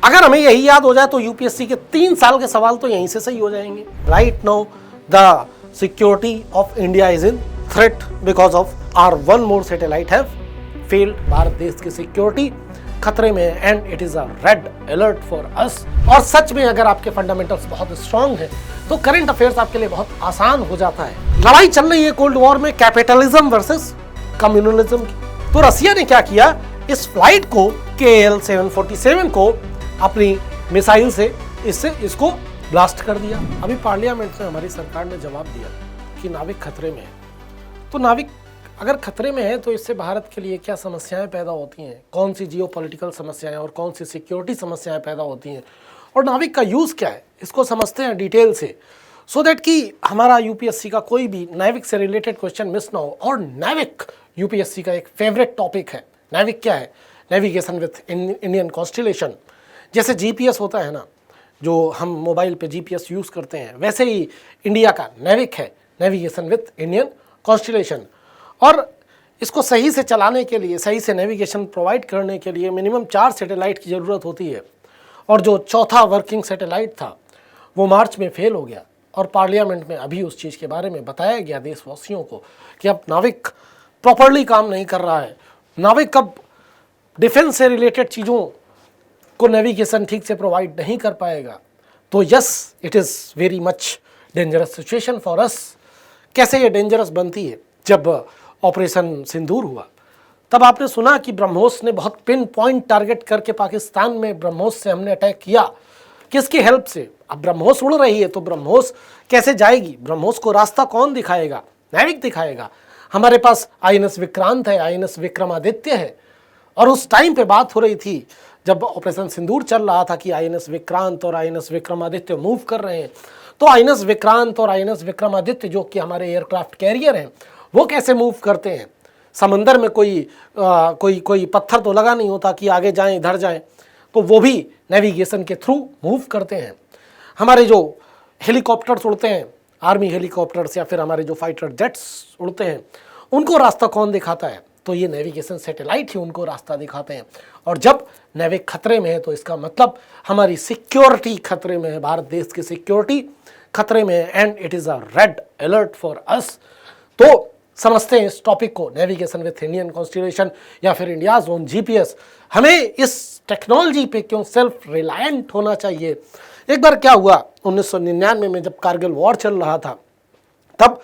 अगर हमें यही याद हो जाए तो यूपीएससी के 3 साल के सवाल तो यहीं से सही हो जाएंगे। Right now the security of India is in threat because of our one more satellite have failed. Bharat देश की सिक्योरिटी खतरे में है and it is a red alert for us. और सच में अगर आपके फंडामेंटल्स बहुत स्ट्रांग हैं तो करंट अफेयर्स आपके लिए बहुत आसान हो जाता है। लड़ाई चल रही है कोल्ड वॉर में कैपिटलिज्म वर्सेस कम्युनलिज्म की। तो रसिया ने क्या किया, इस फ्लाइट को KL-747 को अपनी मिसाइल से इसको ब्लास्ट कर दिया। अभी पार्लियामेंट में हमारी सरकार ने जवाब दिया कि नाविक खतरे में है। तो नाविक अगर खतरे में है तो इससे भारत के लिए क्या समस्याएं पैदा होती हैं, कौन सी जियोपॉलिटिकल समस्याएं और कौन सी सिक्योरिटी समस्याएं पैदा होती हैं, और नाविक का यूज़ क्या है, इसको समझते हैं डिटेल से, सो दैट कि हमारा यूपीएससी का कोई भी नाविक से रिलेटेड क्वेश्चन मिस ना हो। और नाविक यूपीएससी का एक फेवरेट टॉपिक है। नाविक क्या है? Navigation with Indian constellation. जैसे जीपीएस होता है ना, जो हम मोबाइल पे जीपीएस यूज़ करते हैं, वैसे ही इंडिया का नेविक है, नेविगेशन विथ इंडियन कॉन्स्टिलेशन। और इसको सही से चलाने के लिए, सही से नेविगेशन प्रोवाइड करने के लिए मिनिमम 4 सैटेलाइट की ज़रूरत होती है। और जो चौथा वर्किंग सैटेलाइट था वो मार्च में फेल हो गया और पार्लियामेंट में अभी उस चीज़ के बारे में बताया गया देशवासियों को कि अब नाविक प्रॉपरली काम नहीं कर रहा है। नाविक अब डिफेंस से रिलेटेड चीज़ों को नेविगेशन ठीक से प्रोवाइड नहीं कर पाएगा। तो yes, it is very much dangerous situation for us. कैसे ये डेंजरस बनती है? जब ऑपरेशन सिंदूर हुआ तब आपने सुना कि ब्रह्मोस ने बहुत पिन पॉइंट टारगेट करके पाकिस्तान में ब्रह्मोस से हमने अटैक किया। किसकी हेल्प से? अब ब्रह्मोस उड़ रही है तो ब्रह्मोस कैसे जाएगी? ब्रह्मोस को रास्ता कौन दिखाएगा? नाविक दिखाएगा। हमारे पास आईएनएस विक्रांत है, आईएनएस विक्रमादित्य है। और उस टाइम पे बात हो रही थी जब ऑपरेशन सिंदूर चल रहा था कि आईएनएस विक्रांत और आईएनएस विक्रमादित्य मूव कर रहे हैं। तो आईएनएस विक्रांत और आईएनएस विक्रमादित्य जो कि हमारे एयरक्राफ्ट कैरियर हैं, वो कैसे मूव करते हैं? समंदर में कोई पत्थर तो लगा नहीं होता कि आगे जाएं इधर जाएं, तो वो भी नेविगेशन के थ्रू मूव करते हैं। हमारे जो हेलीकॉप्टर्स उड़ते हैं, आर्मी हेलीकॉप्टर्स या फिर हमारे जो फाइटर जेट्स उड़ते हैं, उनको रास्ता कौन दिखाता है? तो ये नेविगेशन सैटेलाइट ही उनको रास्ता दिखाते हैं। और जब नेविक खतरे में है तो इसका मतलब हमारी सिक्योरिटी खतरे में है, भारत देश की सिक्योरिटी खतरे में है and it is a red alert for अस। तो समझते हैं इस टॉपिक को, नेविगेशन विथ इंडियन कॉन्स्टिलेशन या फिर इंडियाज ओन जीपीएस। हमें इस टेक्नोलॉजी पे क्यों सेल्फ रिलायंट होना चाहिए? एक बार क्या हुआ, 1999 में जब कारगिल वॉर चल रहा था तब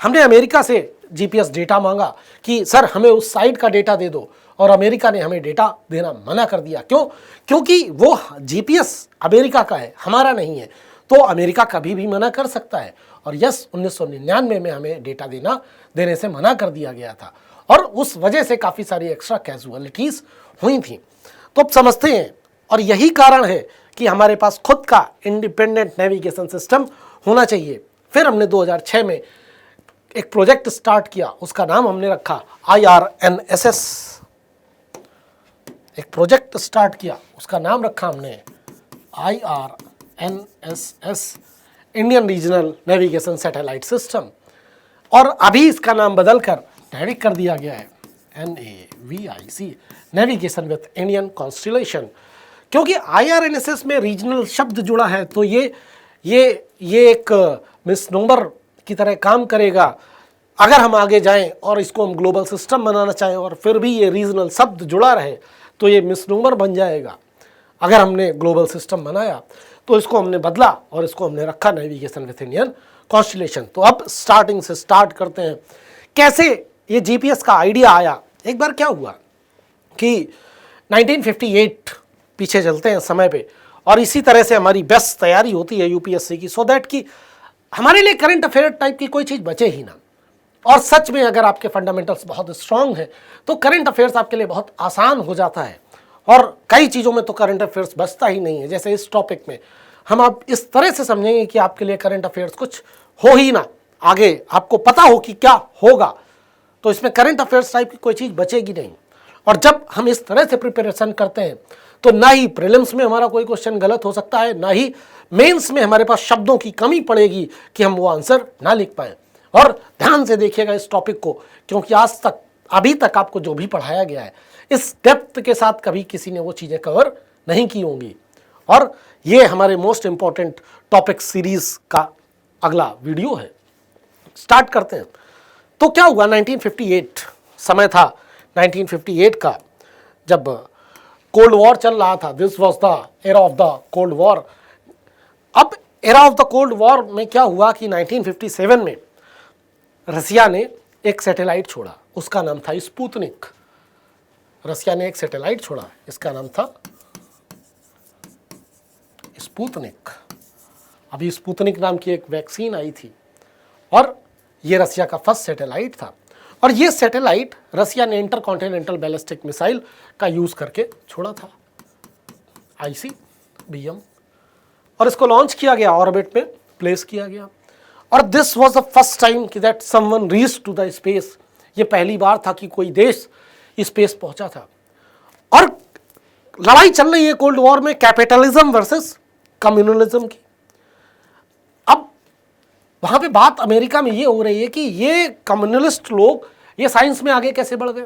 हमने अमेरिका से जीपीएस डेटा मांगा कि सर हमें उस साइट का डेटा दे दो, और अमेरिका ने हमें डेटा देना मना कर दिया। क्यों? क्योंकि वो जीपीएस अमेरिका का है, हमारा नहीं है। तो अमेरिका कभी भी मना कर सकता है। और यस, 1999 में हमें डेटा देने से मना कर दिया गया था और उस वजह से काफ़ी सारी एक्स्ट्रा कैजुअलिटीज़ हुई थी। तो अब समझते हैं, और यही कारण है कि हमारे पास खुद का इंडिपेंडेंट नेविगेशन सिस्टम होना चाहिए। फिर हमने 2006 में एक प्रोजेक्ट स्टार्ट किया, उसका नाम हमने रखा IRNSS। एक प्रोजेक्ट स्टार्ट किया, उसका नाम रखा हमने IRNSS, Indian regional navigation satellite system. और अभी इसका नाम बदलकर नाविक कर दिया गया है, NAVIC, navigation with Indian constellation. क्योंकि IRNSS में रीजनल शब्द जुड़ा है तो ये एक मिसनोमर की तरह काम करेगा। अगर हम आगे जाएं और इसको हम ग्लोबल सिस्टम बनाना चाहें और फिर भी ये रीजनल शब्द जुड़ा रहे तो ये मिसनोमर बन जाएगा। अगर हमने ग्लोबल सिस्टम बनाया तो इसको हमने बदला और इसको हमने रखा नेविगेशन विथ इंडियन कॉन्स्टिलेशन। तो अब स्टार्टिंग से स्टार्ट करते हैं, कैसे ये जीपीएस का आइडिया आया। एक बार क्या हुआ कि 1958 पीछे चलते हैं समय पे, और इसी तरह से हमारी बेस्ट तैयारी होती है यूपीएससी की, सो दैट कि हमारे लिए करंट अफेयर टाइप की कोई चीज़ बचे ही ना। और सच में अगर आपके फंडामेंटल्स बहुत स्ट्रांग हैं तो करंट अफेयर्स आपके लिए बहुत आसान हो जाता है। और कई चीज़ों में तो करंट अफेयर्स बचता ही नहीं है। जैसे इस टॉपिक में हम आप इस तरह से समझेंगे कि आपके लिए करंट अफेयर्स कुछ हो ही ना, आगे आपको पता हो कि क्या होगा, तो इसमें करंट अफेयर्स टाइप की कोई चीज़ बचेगी नहीं। और जब हम इस तरह से प्रिपरेशन करते हैं तो ना ही प्रीलिम्स में हमारा कोई क्वेश्चन गलत हो सकता है, ना ही मेंस में हमारे पास शब्दों की कमी पड़ेगी कि हम वो आंसर ना लिख पाएँ। और ध्यान से देखिएगा इस टॉपिक को, क्योंकि आज तक अभी तक आपको जो भी पढ़ाया गया है इस डेप्थ के साथ कभी किसी ने वो चीज़ें कवर नहीं की होंगी। और ये हमारे मोस्ट इंपॉर्टेंट टॉपिक सीरीज का अगला वीडियो है। स्टार्ट करते हैं। तो क्या हुआ, 1958 समय था 1958 का, जब कोल्ड वॉर चल रहा था। This was the era of the cold war. अब era of the cold war में क्या हुआ कि 1957 में रसिया ने एक सैटेलाइट छोड़ा, उसका नाम था स्पुतनिक। रसिया ने एक सैटेलाइट छोड़ा, इसका नाम था स्पुतनिक। अभी स्पुतनिक नाम की एक वैक्सीन आई थी और ये रसिया का फर्स्ट सैटेलाइट था। और ये सैटेलाइट रसिया ने इंटरकॉन्टिनेंटल बैलिस्टिक मिसाइल का यूज करके छोड़ा था, ICBM, और इसको लॉन्च किया गया, ऑर्बिट में प्लेस किया गया। और this was the first time कि that someone reached to the space. ये पहली बार था कि कोई देश स्पेस पहुंचा था। और लड़ाई चल रही है कोल्ड वॉर में कैपिटलिज्म वर्सेस कम्युनलिज्म की। अब वहां पे बात अमेरिका में ये हो रही है कि ये कम्युनलिस्ट लोग ये साइंस में आगे कैसे बढ़ गए,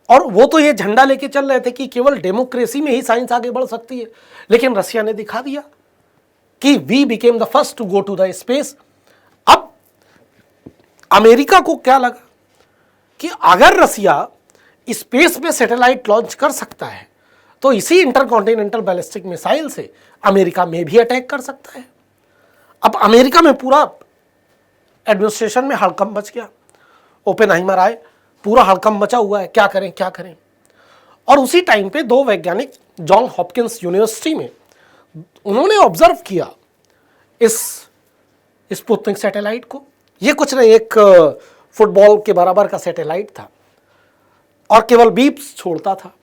और वो तो ये झंडा लेके चल रहे थे कि केवल डेमोक्रेसी में ही साइंस आगे बढ़ सकती है। लेकिन रसिया ने दिखा दिया कि we became the first to go to the space. अब अमेरिका को क्या लगा कि अगर रसिया स्पेस में सैटेलाइट लॉन्च कर सकता है तो इसी इंटरकॉन्टिनेंटल बैलिस्टिक मिसाइल से अमेरिका में भी अटैक कर सकता है। अब अमेरिका में पूरा एडमिनिस्ट्रेशन में हड़कंप मच गया। ओपेनहाइमर आए, पूरा हड़कंप मचा हुआ है, क्या करें क्या करें। और उसी टाइम पे दो वैज्ञानिक जॉन हॉपकिंस यूनिवर्सिटी में उन्होंने ऑब्जर्व किया इस स्पुतनिक सैटेलाइट को। ये कुछ नहीं, एक फुटबॉल के बराबर का सैटेलाइट था और केवल बीप्स छोड़ता था,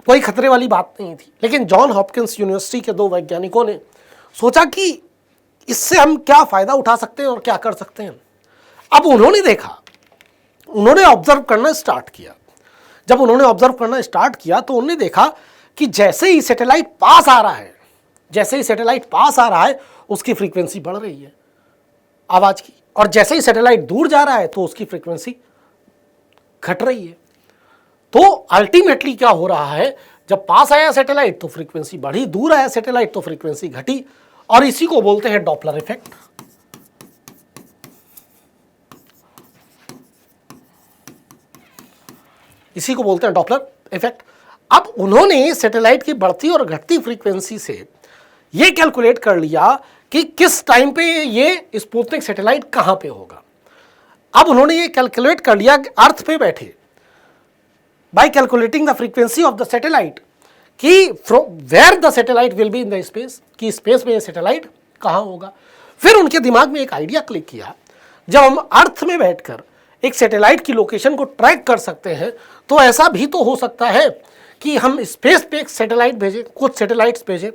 कोई खतरे वाली बात नहीं थी। लेकिन जॉन हॉपकिंस यूनिवर्सिटी के दो वैज्ञानिकों ने सोचा कि इससे हम क्या फायदा उठा सकते हैं और क्या कर सकते हैं। अब उन्होंने देखा, उन्होंने ऑब्जर्व करना स्टार्ट किया। जब उन्होंने ऑब्जर्व करना स्टार्ट किया तो उन्होंने देखा कि जैसे ही सैटेलाइट पास आ रहा है, जैसे ही सैटेलाइट पास आ रहा है उसकी फ्रीक्वेंसी बढ़ रही है आवाज की, और जैसे ही सैटेलाइट दूर जा रहा है तो उसकी फ्रीक्वेंसी घट रही है। तो अल्टीमेटली क्या हो रहा है, जब पास आया सैटेलाइट तो फ्रीक्वेंसी बढ़ी, दूर आया सैटेलाइट तो फ्रीक्वेंसी घटी, और इसी को बोलते हैं डॉपलर इफेक्ट। इसी को बोलते हैं डॉपलर इफेक्ट। अब उन्होंने सैटेलाइट की बढ़ती और घटती फ्रीक्वेंसी से यह कैलकुलेट कर लिया कि किस टाइम पे ये स्पुतनिक सैटेलाइट कहां पे होगा। अब उन्होंने ये कैलकुलेट कर लिया अर्थ पे बैठे, by calculating the frequency of the satellite, कि from where the satellite will be in the space, कि स्पेस में ये सैटेलाइट कहां होगा। फिर उनके दिमाग में एक आइडिया क्लिक किया, जब हम अर्थ में बैठकर एक सैटेलाइट की लोकेशन को ट्रैक कर सकते हैं तो ऐसा भी तो हो सकता है कि हम स्पेस पे एक सैटेलाइट भेजें, कुछ सैटेलाइट्स भेजें,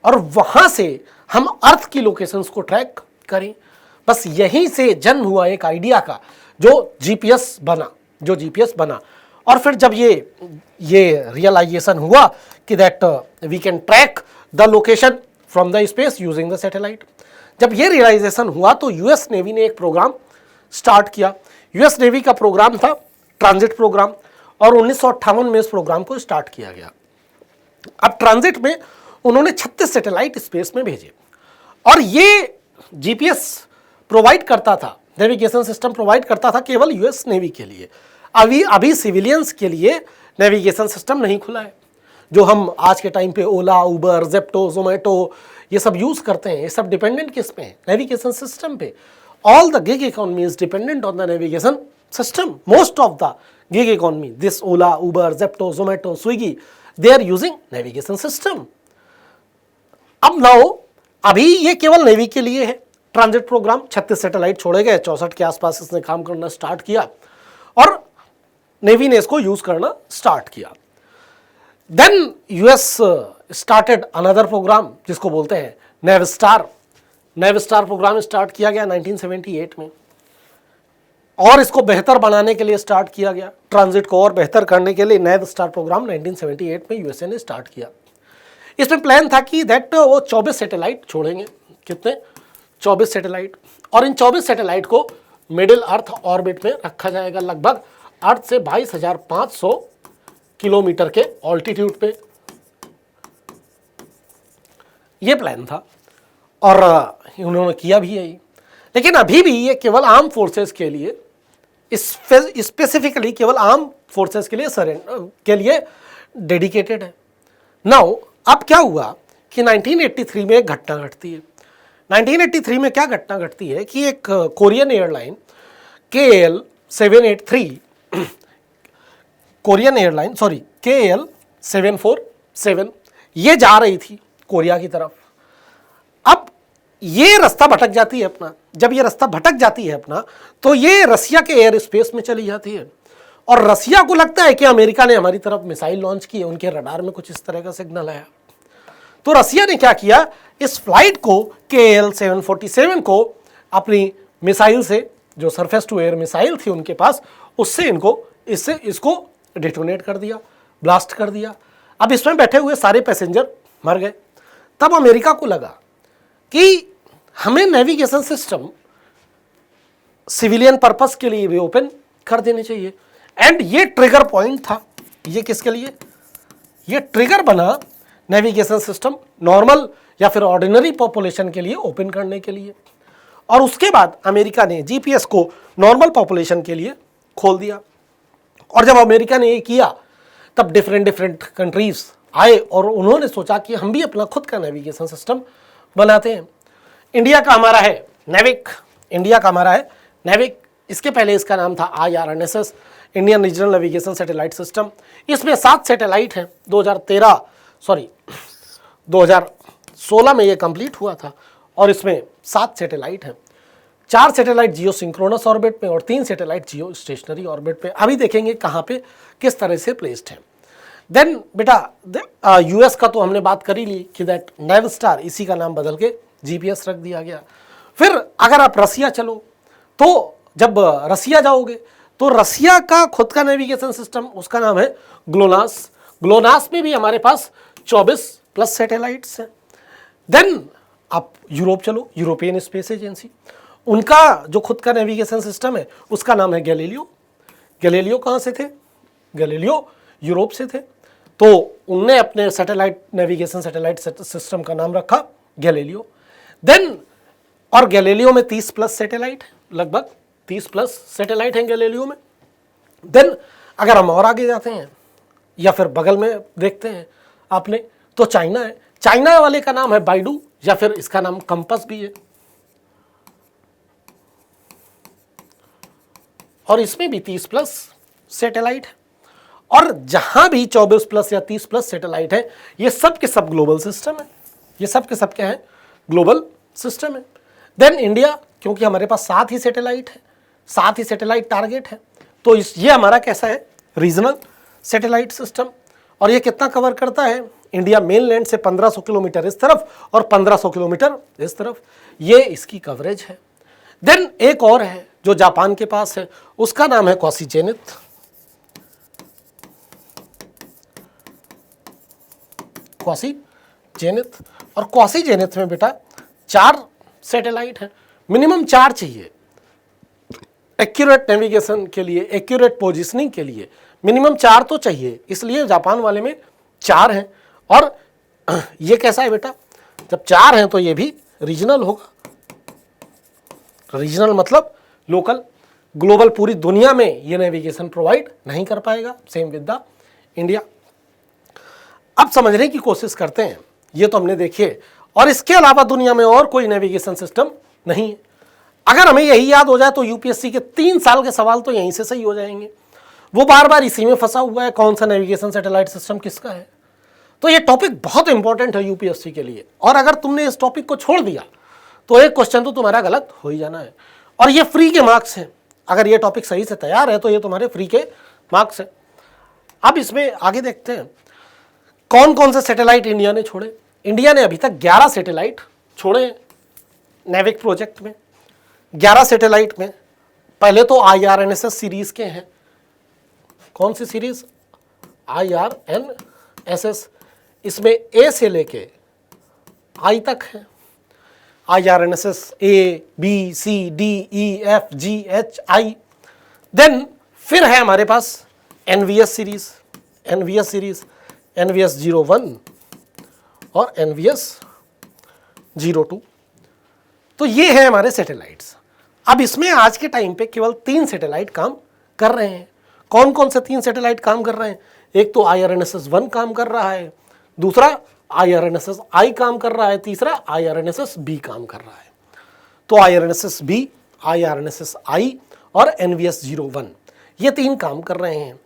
और वहां से हम अर्थ की लोकेशंस को ट्रैक करें। बस यहीं से जन्म हुआ एक आइडिया का, जो जीपीएस बना। और फिर जब ये रियलाइजेशन हुआ कि that we can track the location from the space using the satellite, जब ये रियलाइजेशन हुआ तो यूएस नेवी ने एक प्रोग्राम स्टार्ट किया। यूएस नेवी का प्रोग्राम था ट्रांजिट प्रोग्राम, और 1958 में इस प्रोग्राम को स्टार्ट किया गया। अब ट्रांजिट में उन्होंने 36 सैटेलाइट स्पेस में भेजे, और ये जीपीएस प्रोवाइड करता था, नेविगेशन सिस्टम प्रोवाइड करता था केवल यूएस नेवी के लिए। अभी सिविलियंस के लिए नेविगेशन सिस्टम नहीं खुला है, जो हम आज के टाइम पे ओला, उबर, जेप्टो, जोमेटो ये सब यूज करते हैं। ये सब डिपेंडेंट किस पे है? नेविगेशन सिस्टम पे। All the gig economy is dependent on the navigation system. Most of the gig economy, this Ola, Uber, Zepto, Zomato, Swiggy, they are using navigation system. अब नाउ अभी ये केवल नेवी के लिए है ट्रांजिट प्रोग्राम। 36 सैटेलाइट छोड़े गए, 64 के आसपास इसने काम करना स्टार्ट किया, और नेवी ने इसको यूज करना स्टार्ट किया। Then US started another programme जिसको बोलते हैं नेवस्टार। नेवस्टार प्रोग्राम स्टार्ट किया गया 1978 में, और इसको बेहतर बनाने के लिए स्टार्ट किया गया। ट्रांजिट को और बेहतर करने के लिए नेवस्टार प्रोग्राम 1978 में यूएसए ने स्टार्ट किया। इसमें प्लान था कि दैट वो 24 सैटेलाइट छोड़ेंगे। कितने? 24 सैटेलाइट, और इन 24 सैटेलाइट को मिडिल अर्थ ऑर्बिट में रखा जाएगा, लगभग अर्थ से 22,500 किलोमीटर के ऑल्टीट्यूड पे। ये प्लान था और उन्होंने किया भी है। लेकिन अभी भी ये केवल आर्म फोर्सेस के लिए, स्पेसिफिकली केवल आर्म फोर्सेस के लिए डेडिकेटेड है। नाउ अब क्या हुआ कि 1983 में एक घटना घटती है। 1983 में क्या घटना घटती है कि एक कोरियन एयरलाइन KL 747 ये जा रही थी कोरिया की तरफ। अब ये रास्ता भटक जाती है अपना, जब ये रास्ता भटक जाती है अपना तो ये रसिया के एयर स्पेस में चली जाती है और रसिया को लगता है कि अमेरिका ने हमारी तरफ मिसाइल लॉन्च की है, उनके रडार में कुछ इस तरह का सिग्नल आया। तो रसिया ने क्या किया, इस फ्लाइट को KL 747 को अपनी मिसाइल से, जो सरफेस टू एयर मिसाइल थी उनके पास, उससे इसको डिटोनेट कर दिया, ब्लास्ट कर दिया। अब इसमें बैठे हुए सारे पैसेंजर मर गए। तब अमेरिका को लगा कि हमें नेविगेशन सिस्टम सिविलियन पर्पस के लिए भी ओपन कर देने चाहिए। एंड ये ट्रिगर पॉइंट था, ये किसके लिए, ये ट्रिगर बना नेविगेशन सिस्टम नॉर्मल या फिर ऑर्डिनरी पॉपुलेशन के लिए ओपन करने के लिए। और उसके बाद अमेरिका ने GPS को नॉर्मल पॉपुलेशन के लिए खोल दिया। और जब अमेरिका ने ये किया तब डिफरेंट कंट्रीज आए और उन्होंने सोचा कि हम भी अपना खुद का नेविगेशन सिस्टम बनाते हैं। इंडिया का हमारा है नेविक, इसके पहले इसका नाम था IRNSS, Indian regional navigation satellite system. इसमें 7 सैटेलाइट हैं। 2016 में ये कंप्लीट हुआ था और इसमें 7 सैटेलाइट हैं। 4 सैटेलाइट जियो सिंक्रोनस ऑर्बिट में और 3 सैटेलाइट जियो स्टेशनरी ऑर्बिट पे। अभी देखेंगे कहाँ पे किस तरह से प्लेस्ड है। देन बेटा US का तो हमने बात कर ही ली कि दैट नेवस्टार, इसी का नाम बदल के GPS रख दिया गया। फिर अगर आप रसिया चलो तो जब रसिया जाओगे तो रसिया का खुद का नेविगेशन सिस्टम, उसका नाम है ग्लोनास। ग्लोनास में भी हमारे पास 24+ सैटेलाइट्स हैं। देन आप यूरोप चलो, यूरोपियन स्पेस एजेंसी, उनका जो खुद का नेविगेशन सिस्टम है उसका नाम है गैलीलियो। गैलीलियो कहाँ से थे, गैलीलियो यूरोप से थे, तो उनने अपने सैटेलाइट नेविगेशन सैटेलाइट सिस्टम का नाम रखा गैलीलियो। देन और गैलीलियो में 30+ सैटेलाइट, लगभग 30+ सैटेलाइट हैं गैलीलियो में। देन अगर हम और आगे जाते हैं या फिर बगल में देखते हैं आपने तो चाइना है। चाइना वाले का नाम है बाइडू या फिर इसका नाम कंपस भी है और इसमें भी 30+ सैटेलाइट है। और जहां भी 24+ या 30+ सैटेलाइट है, ये सब के सब ग्लोबल सिस्टम है, ये सब के सब क्या है, ग्लोबल सिस्टम है। देन इंडिया, क्योंकि हमारे पास 7 ही सैटेलाइट है, 7 ही सैटेलाइट टारगेट है, तो ये हमारा कैसा है, रीजनल सैटेलाइट सिस्टम। और ये कितना कवर करता है, इंडिया मेनलैंड से 1500 किलोमीटर इस तरफ और 1500 किलोमीटर इस तरफ, ये इसकी कवरेज है। देन एक और है जो जापान के पास है, उसका नाम है क्वासी जेनिथ। क्वासी जेनिथ, और क्वासी जेनिथ में बेटा 4 सैटेलाइट हैं, मिनिमम 4 चाहिए एक्यूरेट नेविगेशन के लिए, एक्यूरेट पोजीशनिंग के लिए मिनिमम 4 तो चाहिए, इसलिए जापान वाले में 4 हैं। और ये कैसा है बेटा, जब 4 हैं तो ये भी रीजनल होगा। रीजनल मतलब लोकल, ग्लोबल पूरी दुनिया में ये नेविगेशन प्रोवाइड नहीं कर पाएगा। Same with the India. अब समझने की कोशिश करते हैं, ये तो हमने देखिए, और इसके अलावा दुनिया में और कोई नेविगेशन सिस्टम नहीं है। अगर हमें यही याद हो जाए तो यूपीएससी के 3 साल के सवाल तो यहीं से सही हो जाएंगे। वो बार बार इसी में फंसा हुआ है, कौन सा नेविगेशन सैटेलाइट सिस्टम किसका है। तो ये टॉपिक बहुत इंपॉर्टेंट है यूपीएससी के लिए, और अगर तुमने इस टॉपिक को छोड़ दिया तो एक क्वेश्चन तो तुम्हारा गलत हो ही जाना है। और ये फ्री के मार्क्स हैं, अगर ये टॉपिक सही से तैयार है तो ये तुम्हारे फ्री के मार्क्स हैं। अब इसमें आगे देखते हैं कौन कौन से सैटेलाइट इंडिया ने छोड़े। इंडिया ने अभी तक 11 सैटेलाइट छोड़े हैं नेविक प्रोजेक्ट में। 11 सैटेलाइट में पहले तो IRNSS सीरीज के हैं। कौन सी सीरीज, IRNSS, इसमें A से लेके I तक है। IRNSS A, B, C, D, E, F, G, H, I। Then फिर है हमारे पास NVS सीरीज, NVS 01 और NVS NVS-02। तो ये है हमारे सैटेलाइट्स। अब इसमें आज के टाइम पे केवल 3 सैटेलाइट काम कर रहे हैं। कौन कौन से 3 सैटेलाइट काम कर रहे हैं? एक तो IRNSS-1 काम कर रहा है, दूसरा IRNSS-I काम कर रहा है, तीसरा IRNSS-B काम कर रहा है। तो IRNSS-B, IRNSS-I और NVS-01 ये 3 काम कर रहे हैं।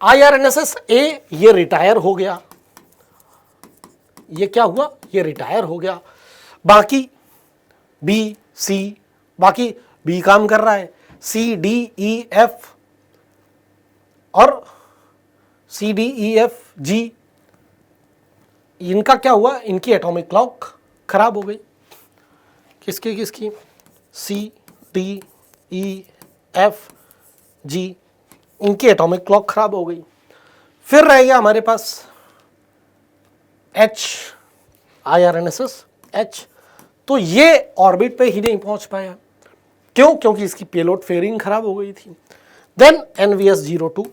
IRNSS-A ये रिटायर हो गया, ये क्या हुआ? ये रिटायर हो गया। बाकी B, C, बाकी B काम कर रहा है, C, D, E, F और C, D, E, F, G इनका क्या हुआ? इनकी एटॉमिक क्लॉक खराब हो गई। किसकी किसकी? C, D, E, F, G इनकी एटॉमिक क्लॉक खराब हो गई। फिर रह गया हमारे पास H, IRNSS-H। तो ये ऑर्बिट पे ही नहीं पहुंच पाया। क्यों? क्योंकि इसकी पेलोड फेयरिंग खराब हो गई थी। देन NVS-02,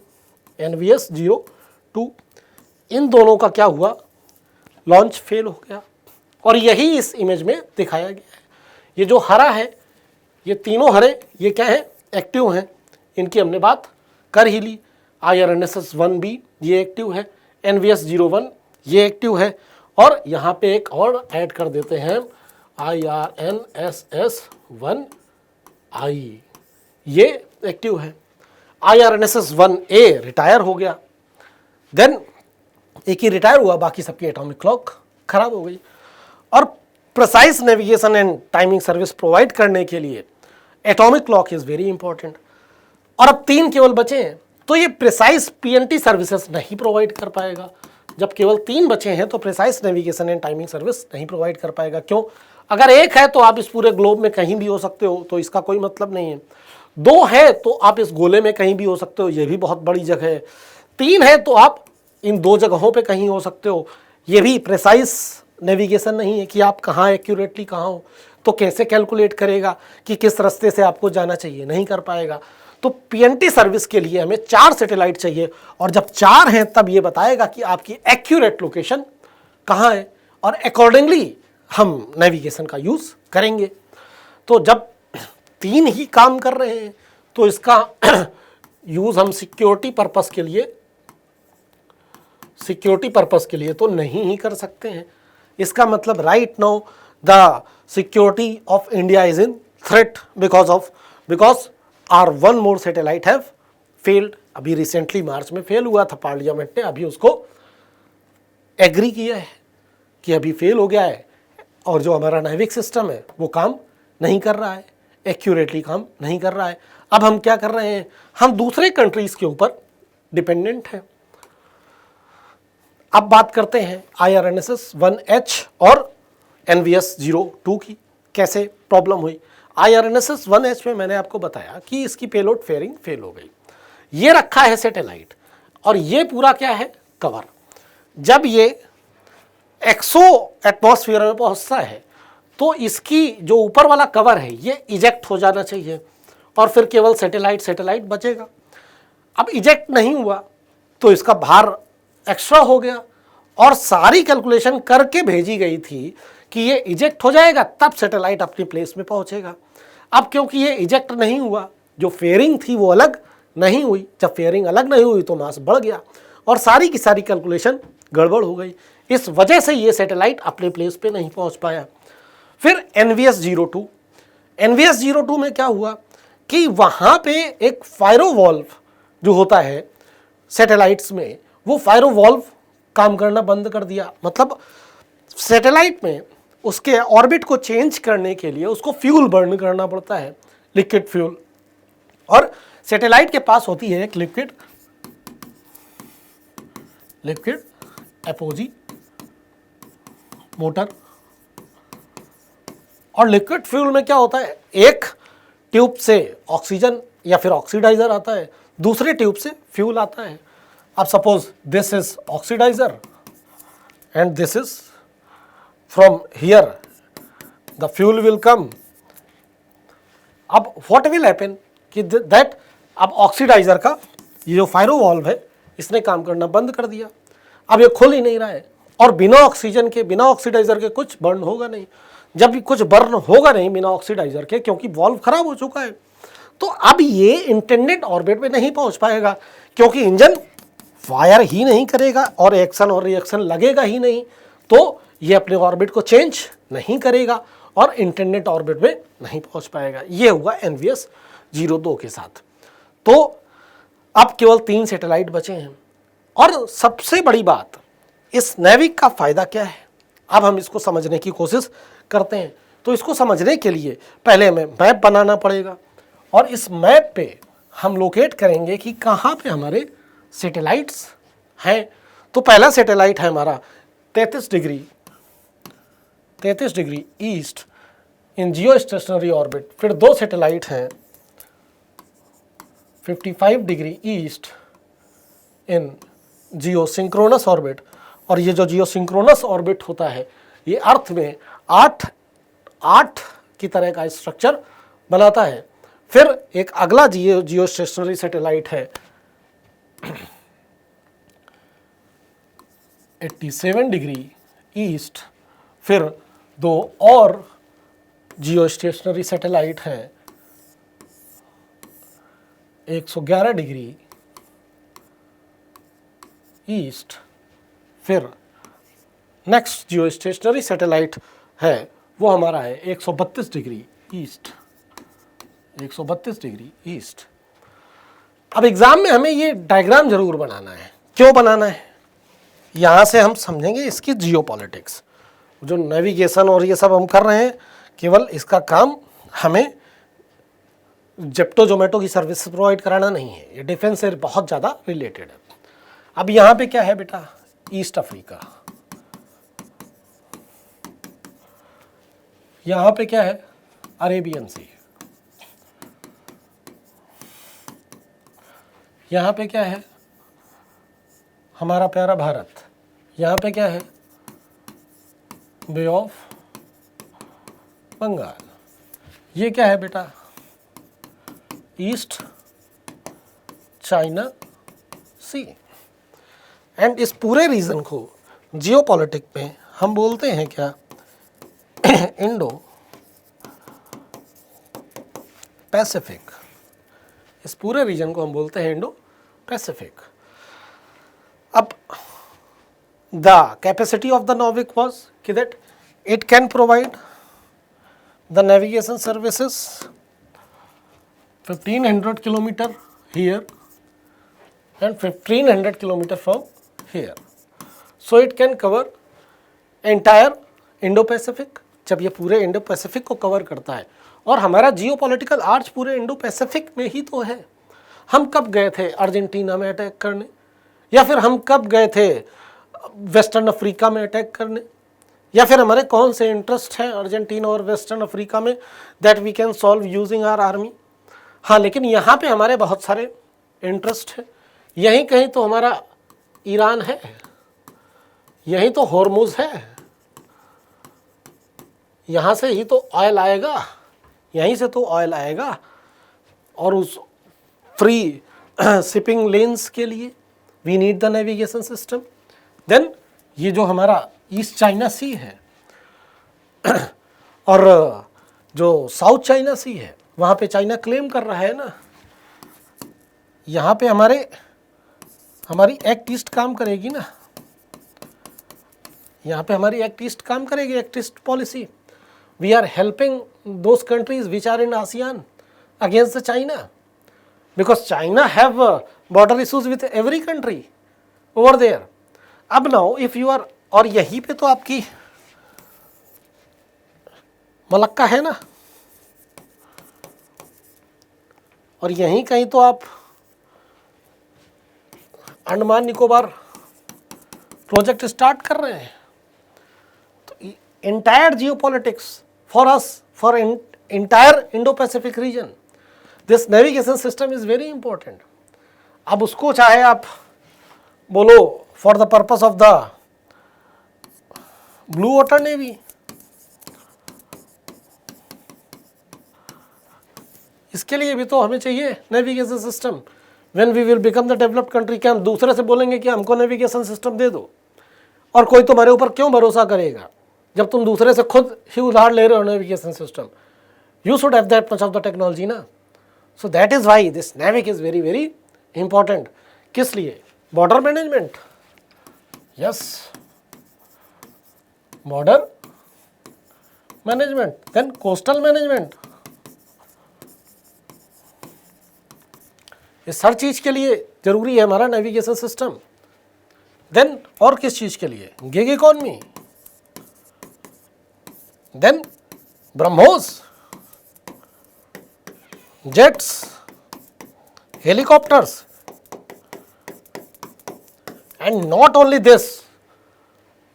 NVS-02 इन दोनों का क्या हुआ? लॉन्च फेल हो गया। और यही इस इमेज में दिखाया गया है। ये जो हरा है, ये तीनों हरे, ये क्या है? एक्टिव हैं। इनकी हमने बात कर ही ली। IRNSS-1B ये एक्टिव है, NVS-01 ये एक्टिव है, और यहाँ पे एक और ऐड कर देते हैं IRNSS-1I ये एक्टिव है। IRNSS-1A रिटायर हो गया। देन एक ही रिटायर हुआ, बाकी सबकी एटॉमिक क्लॉक खराब हो गई। और precise navigation and timing service provide करने के लिए atomic clock is very important. और अब 3 केवल बचे हैं, तो ये प्रिसाइज PNT सर्विसेज नहीं प्रोवाइड कर पाएगा। जब केवल 3 बचे हैं तो precise navigation and timing service नहीं प्रोवाइड कर पाएगा। क्यों? अगर एक है तो आप इस पूरे ग्लोब में कहीं भी हो सकते हो, तो इसका कोई मतलब नहीं है। 2 है तो आप इस गोले में कहीं भी हो सकते हो, ये भी बहुत बड़ी जगह है। 3 है तो आप इन 2 जगहों पे कहीं हो सकते हो, ये भी प्रिसाइज नेविगेशन नहीं है कि आप कहाँ एक्यूरेटली कहाँ हो। तो कैसे कैलकुलेट करेगा कि किस रास्ते से आपको जाना चाहिए? नहीं कर पाएगा। तो PNT सर्विस के लिए हमें 4 सैटेलाइट चाहिए, और जब 4 हैं तब ये बताएगा कि आपकी एक्यूरेट लोकेशन कहाँ है, और अकॉर्डिंगली हम नेविगेशन का यूज़ करेंगे। तो जब 3 ही काम कर रहे हैं तो इसका यूज़ हम सिक्योरिटी पर्पस के लिए तो नहीं ही कर सकते हैं। इसका मतलब right now the security of India is in threat because our 1 more satellite have failed. अभी रिसेंटली मार्च में फेल हुआ था, पार्लियामेंट ने अभी उसको एग्री किया है कि अभी फेल हो गया है, और जो हमारा नेविक सिस्टम है वो काम नहीं कर रहा है, एक्यूरेटली काम नहीं कर रहा है। अब हम क्या कर रहे हैं? हम दूसरे कंट्रीज के ऊपर डिपेंडेंट हैं। अब बात करते हैं IRNSS-1H और NVS-02 की कैसे प्रॉब्लम हुई। IRNSS-1H में मैंने आपको बताया कि इसकी पेलोड फेयरिंग फेल हो गई। ये रखा है सैटेलाइट, और ये पूरा क्या है? कवर। जब ये एक्सो एटमॉस्फेयर में पहुंचता है तो इसकी जो ऊपर वाला कवर है ये इजेक्ट हो जाना चाहिए, और फिर केवल सैटेलाइट बचेगा। अब इजेक्ट नहीं हुआ तो इसका भार एक्स्ट्रा हो गया, और सारी कैलकुलेशन करके भेजी गई थी कि ये इजेक्ट हो जाएगा तब सैटेलाइट अपनी प्लेस में पहुंचेगा। अब क्योंकि ये इजेक्ट नहीं हुआ, जो फेयरिंग थी वो अलग नहीं हुई। जब फेयरिंग अलग नहीं हुई तो मास बढ़ गया, और सारी की सारी कैलकुलेशन गड़बड़ हो गई। इस वजह से ये सैटेलाइट अपने प्लेस पे नहीं पहुंच पाया। फिर NVS-02 में क्या हुआ कि वहाँ पे एक फायरोवॉल्व जो होता है सैटेलाइट्स में, वो फायरोवॉल्व काम करना बंद कर दिया। मतलब सैटेलाइट में उसके ऑर्बिट को चेंज करने के लिए उसको फ्यूल बर्न करना पड़ता है, लिक्विड फ्यूल, और सैटेलाइट के पास होती है एक लिक्विड एपोजी मोटर। और लिक्विड फ्यूल में क्या होता है? एक ट्यूब से ऑक्सीजन या फिर ऑक्सीडाइजर आता है, दूसरे ट्यूब से फ्यूल आता है। अब suppose this is oxidiser and this is from here the fuel will come. अब व्हाट विल हैपन कि दैट अब ऑक्सीडाइजर का ये जो फायरोवॉल्व है इसने काम करना बंद कर दिया। अब ये खुल ही नहीं रहा है, और बिना ऑक्सीजन के, बिना ऑक्सीडाइजर के कुछ बर्न होगा नहीं। जब भी कुछ बर्न होगा नहीं बिना ऑक्सीडाइजर के, क्योंकि वॉल्व खराब हो चुका है, तो अब ये इंटेंडेड ऑर्बिट में नहीं पहुंच पाएगा, क्योंकि इंजन फायर ही नहीं करेगा और एक्शन और रिएक्शन लगेगा ही नहीं, तो ये अपने ऑर्बिट को चेंज नहीं करेगा और इंटेंडेड ऑर्बिट में नहीं पहुंच पाएगा। ये हुआ NVS 02 के साथ। तो अब केवल 3 सैटेलाइट बचे हैं। और सबसे बड़ी बात, इस नेविक का फायदा क्या है, अब हम इसको समझने की कोशिश करते हैं। तो इसको समझने के लिए पहले हमें मैप बनाना पड़ेगा, और इस मैप पे हम लोकेट करेंगे कि कहाँ पे हमारे सैटेलाइट्स हैं। तो पहला सैटेलाइट है हमारा 33 डिग्री ईस्ट इन जियो स्टेशनरी ऑर्बिट। फिर 2 सैटेलाइट हैं 55 डिग्री ईस्ट इन जियो सिंक्रोनस ऑर्बिट। और ये जो जियो सिंक्रोनस ऑर्बिट होता है, ये अर्थ में 8 की तरह का स्ट्रक्चर बनाता है। फिर एक अगला जियो स्टेशनरी सैटेलाइट है 87 डिग्री ईस्ट। फिर 2 और जियो स्टेशनरी सैटेलाइट हैं 111 डिग्री ईस्ट। फिर नेक्स्ट जियो स्टेशनरी सैटेलाइट है वो हमारा है 132 डिग्री ईस्ट, 132 डिग्री ईस्ट। अब एग्जाम में हमें ये डायग्राम जरूर बनाना है। क्यों बनाना है, यहाँ से हम समझेंगे इसकी जियोपॉलिटिक्स। जो नेविगेशन और ये सब हम कर रहे हैं, केवल इसका काम हमें जेप्टो जोमेटो की सर्विस प्रोवाइड कराना नहीं है, ये डिफेंस से बहुत ज़्यादा रिलेटेड है। अब यहाँ पे क्या है बेटा, ईस्ट अफ्रीका। यहाँ पे क्या है, अरेबियन सी। यहाँ पे क्या है, हमारा प्यारा भारत। यहाँ पे क्या है, बे ऑफ बंगाल। ये क्या है बेटा, ईस्ट चाइना सी। एंड इस पूरे रीजन को जियोपॉलिटिक में हम बोलते हैं क्या, इंडो पैसिफिक। इस पूरे रीजन को हम बोलते हैं इंडो पैसिफिक। अब the capacity of the NavIC was कि that it can provide the navigation services 1500 kilometer here and 1500 kilometer from here. So it can cover entire Indo-Pacific। जब ये पूरे इंडो पैसिफिक को कवर करता है, और हमारा जियोपॉलिटिकल आर्च पूरे इंडो पैसिफिक में ही तो है। हम कब गए थे अर्जेंटीना में अटैक करने, या फिर हम कब गए थे वेस्टर्न अफ्रीका में अटैक करने, या फिर हमारे कौन से इंटरेस्ट है अर्जेंटीना और वेस्टर्न अफ्रीका में that we can solve using our army. हाँ, लेकिन यहाँ पे हमारे बहुत सारे इंटरेस्ट है। यहीं कहीं तो हमारा ईरान है, यहीं तो हॉर्मुज है, यहाँ से ही तो ऑयल आएगा, यहीं से तो ऑयल आएगा। और उस फ्री शिपिंग लेन्स के लिए we need the navigation system. Then ये जो हमारा ईस्ट चाइना सी है और जो साउथ चाइना सी है, वहाँ पे चाइना क्लेम कर रहा है ना, यहाँ पे हमारी एक्ट ईस्ट काम करेगी ना, यहाँ पे हमारी एक्ट ईस्ट काम करेगी, act east policy. We are helping those countries which are in ASEAN against the China, because China have border issues with every country over there. अब नाउ इफ यू आर, और यहीं पे तो आपकी Malacca है ना, और यहीं कहीं तो आप अंडमान निकोबार प्रोजेक्ट स्टार्ट कर रहे हैं। तो entire geopolitics for us, for entire Indo-Pacific region, this navigation system is very important. अब उसको चाहे आप बोलो for the purpose of the blue water navy, इसके लिए भी तो हमें चाहिए navigation system. When we will become the developed country, क्या हम दूसरे से बोलेंगे कि हमको नेविगेशन सिस्टम दे दो, और कोई तुम्हारे ऊपर क्यों भरोसा करेगा जब तुम दूसरे से खुद ही उधार ले रहे हो navigation system. You should have that much of the technology ना। So that is why this NavIC is very very important. किस लिए? Border management, yes, border management, then coastal management. इस हर चीज के लिए जरूरी है हमारा नेविगेशन सिस्टम। देन और किस चीज के लिए? Gig economy, then BrahMos, jets, helicopters, and not only this,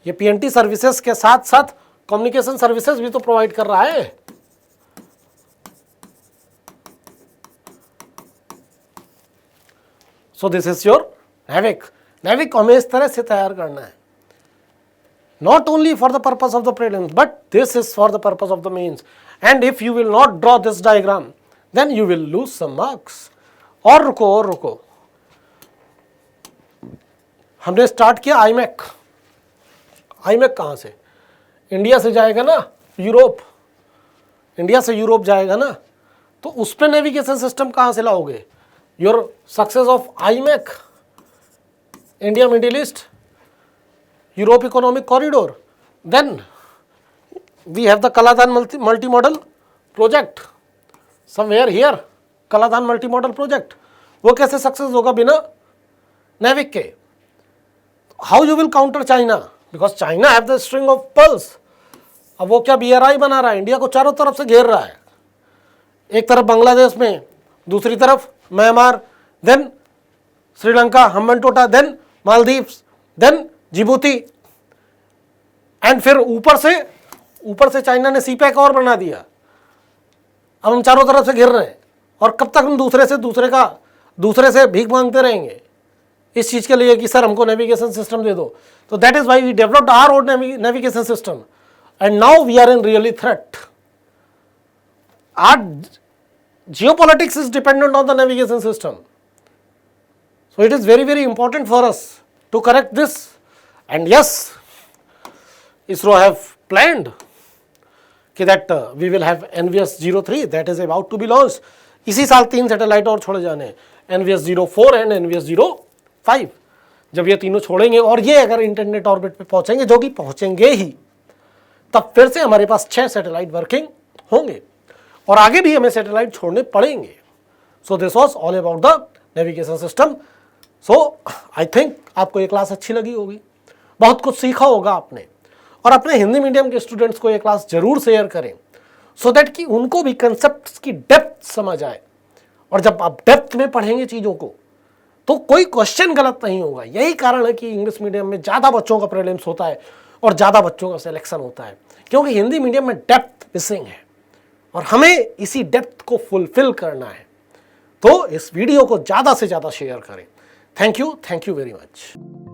ये पीएनटी सर्विसेज के साथ साथ कम्युनिकेशन सर्विसेज भी तो प्रोवाइड कर रहा है। So this is your NavIC. NavIC हमें इस तरह से तैयार करना है, not only for the purpose of the prelims, but this is for the purpose of the mains. And if you will not draw this diagram, then you will lose some marks. और रुको, हमने start किया iMac. IMac कहाँ से? India से जाएगा ना Europe, India से यूरोप जाएगा ना, तो उस पर नेविगेशन सिस्टम कहाँ से लाओगे? Your success of iMac, India middle east, Europe Economic Corridor. Then we have the Kaladan multimodal project somewhere here. Kaladan multimodal project. वो कैसे सक्सेस होगा बिना नेविक के? How you will counter China? Because China have the string of pearls. अब वो क्या BRI बना रहा है? इंडिया को चारों तरफ से घेर रहा है। एक तरफ बांग्लादेश में, दूसरी तरफ Myanmar, then Sri Lanka, Hambantota, then Maldives, then Djibouti, and फिर ऊपर से चाइना ने सीपैक और बना दिया। अब हम चारों तरफ से घिर रहे हैं, और कब तक हम दूसरे से भीख मांगते रहेंगे इस चीज के लिए कि सर हमको नेविगेशन सिस्टम दे दो। तो that is why we developed our own navigation system, and now we are in really threat. Our geopolitics is dependent on the navigation system, so it is very very important for us to correct this. And yes, ISRO have planned that we will have NVS-03 that is about to be launched. इसी साल 3 satellite और छोड़े जाने हैं, NVS-04 and NVS-05। जब ये तीनों छोड़ेंगे और ये अगर इंटरनेट ऑर्बिट पे पहुंचेंगे, जो कि पहुंचेंगे ही, तब फिर से हमारे पास 6 सैटेलाइट वर्किंग होंगे, और आगे भी हमें सैटेलाइट छोड़ने पड़ेंगे। So this was all about the navigation system. So I think आपको ये क्लास अच्छी लगी होगी, बहुत कुछ सीखा होगा आपने, और अपने हिंदी मीडियम के स्टूडेंट्स को ये क्लास जरूर शेयर करें, सो दैट कि उनको भी कंसेप्ट्स की डेप्थ समझ आए। और जब आप डेप्थ में पढ़ेंगे चीज़ों को, तो कोई क्वेश्चन गलत नहीं होगा। यही कारण है कि इंग्लिश मीडियम में ज़्यादा बच्चों का प्रीलिम्स होता है और ज़्यादा बच्चों का सिलेक्शन होता है, क्योंकि हिंदी मीडियम में डेप्थ मिसिंग है, और हमें इसी डेप्थ को फुलफिल करना है। तो इस वीडियो को ज़्यादा से ज़्यादा शेयर करें। Thank you very much.